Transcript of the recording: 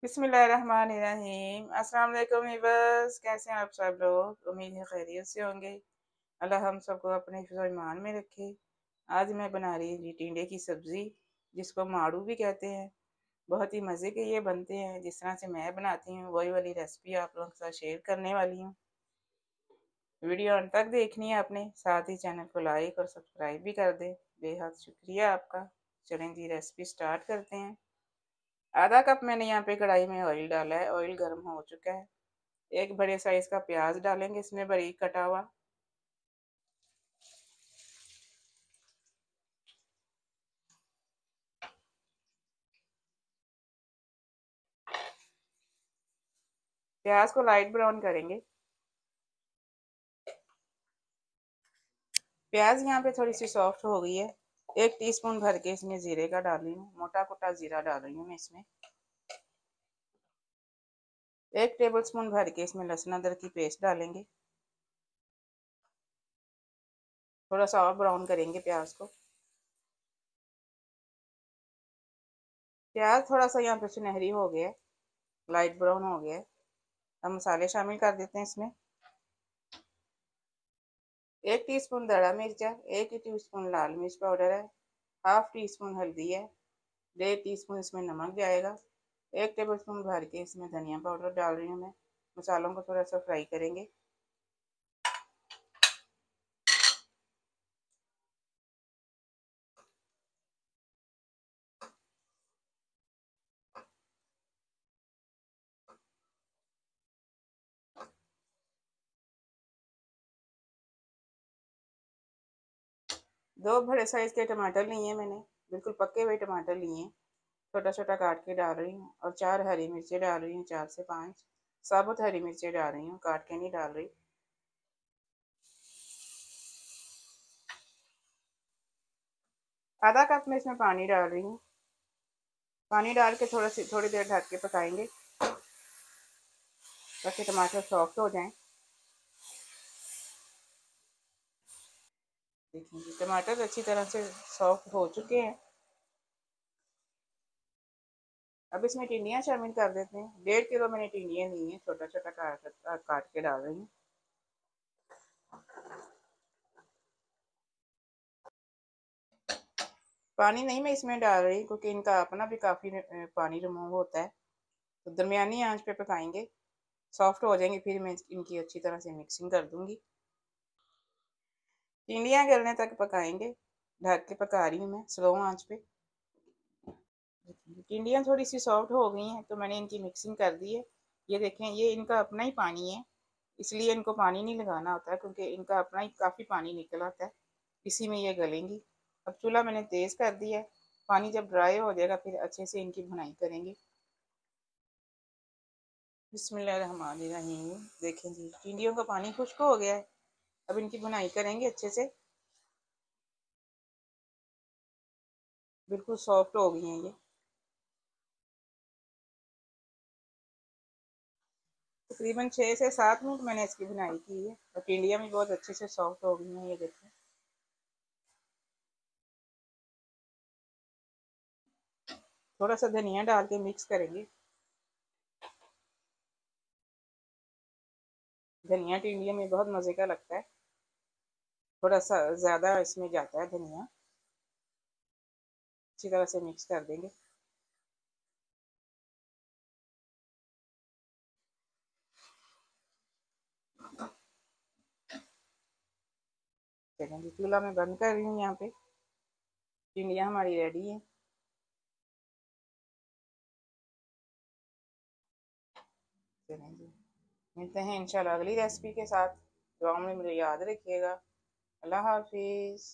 बिस्मिल्लाहिर्रहमानिर्रहीम। अस्सलाम वालेकुम व्यूअर्स, कैसे हैं आप सब लोग? उम्मीद है खैरियत से होंगे। अल्लाह हम सबको अपने हिफ्ज़ ईमान में रखे। आज मैं बना रही हूँ जी टिंडे की सब्ज़ी, जिसको माड़ू भी कहते हैं। बहुत ही मज़े के ये बनते हैं। जिस तरह से मैं बनाती हूँ वही वाली रेसिपी आप लोगों के साथ शेयर करने वाली हूँ। वीडियो अंत तक देखनी है आपने, साथ ही चैनल को लाइक और सब्सक्राइब भी कर दें। बेहद शुक्रिया आपका। चलें जी, रेसिपी स्टार्ट करते हैं। आधा कप मैंने यहाँ पे कढ़ाई में ऑयल डाला है। ऑयल गर्म हो चुका है। एक बड़े साइज का प्याज डालेंगे इसमें बारीक कटा हुआ। प्याज को लाइट ब्राउन करेंगे। प्याज यहाँ पे थोड़ी सी सॉफ्ट हो गई है। 1 टीस्पून भर के इसमें जीरे का डाल रही हूँ। मोटा कोटा जीरा डाल रही हूँ मैं इसमें। 1 टेबल स्पून भर के इसमें लहसुन अदरक की पेस्ट डालेंगे। थोड़ा सा और ब्राउन करेंगे प्याज को। प्याज थोड़ा सा यहाँ पे सुनहरी हो गया है, लाइट ब्राउन हो गया है। अब मसाले शामिल कर देते हैं इसमें। 1 टीस्पून दड़ा मिर्चा, 1 टीस्पून लाल मिर्च पाउडर है, हाफ टी स्पून हल्दी है, 1.5 टीस्पून इसमें नमक जाएगा। 1 टेबल स्पून भर के इसमें धनिया पाउडर डाल रही हूँ मैं। मसालों को थोड़ा सा फ्राई करेंगे। दो बड़े साइज के टमाटर लिए हैं मैंने, बिल्कुल पके हुए टमाटर लिए हैं। छोटा छोटा काट के डाल रही हूँ। और 4 हरी मिर्चें डाल रही हूँ, 4 से 5 साबुत हरी मिर्चें डाल रही हूँ, काट के नहीं डाल रही। आधा कप में इसमें पानी डाल रही हूँ। पानी डाल के थोड़ी देर ढक के पकाएंगे ताकि टमाटर सॉफ्ट हो जाएं। देखिए टमाटर अच्छी तरह से सॉफ्ट हो चुके हैं। अब इसमें टिंडियाँ शामिल कर देते हैं। 1.5 किलो मैंने टिंडियाँ ली हैं, छोटा छोटा काट के डाल रही हूँ। पानी नहीं मैं इसमें डाल रही क्योंकि इनका अपना भी काफ़ी पानी रिमूव होता है। तो दरमियानी आंच पे पकाएंगे। सॉफ्ट हो जाएंगे फिर मैं इनकी अच्छी तरह से मिक्सिंग कर दूंगी। टिंडियाँ गलने तक पकाएंगे। ढक के पका रही हूँ मैं स्लो आंच पे। टिंडियाँ थोड़ी सी सॉफ्ट हो गई हैं तो मैंने इनकी मिक्सिंग कर दी है। ये देखें, ये इनका अपना ही पानी है, इसलिए इनको पानी नहीं लगाना होता है क्योंकि इनका अपना ही काफ़ी पानी निकल आता है। इसी में ये गलेंगी। अब चूल्हा मैंने तेज़ कर दिया है। पानी जब ड्राई हो जाएगा फिर अच्छे से इनकी भुनाई करेंगे। बिस्मिल्लाहिर्रहमानिर्रहीम। देखें जी, टिंडियों का पानी खुश्क हो गया है। अब इनकी भुनाई करेंगे अच्छे से। बिल्कुल सॉफ्ट हो गई हैं ये। तकरीबन 6 से 7 मिनट मैंने इसकी भुनाई की है और टिंडियाँ भी बहुत अच्छे से सॉफ्ट हो गई हैं। ये देखें, थोड़ा सा धनिया डाल के मिक्स करेंगे। धनिया टिंडिया में बहुत मज़े का लगता है। थोड़ा सा ज़्यादा इसमें जाता है धनिया। अच्छी तरह से मिक्स कर देंगे। चलें जी, चूल्हा मैं बंद कर रही हूँ। यहाँ पे टिंडियाँ हमारी रेडी हैं। चलें जी, मिलते हैं इंशाल्लाह अगली रेसिपी के साथ। दुआ में मुझे याद रखिएगा। अल्लाह हाफिज़।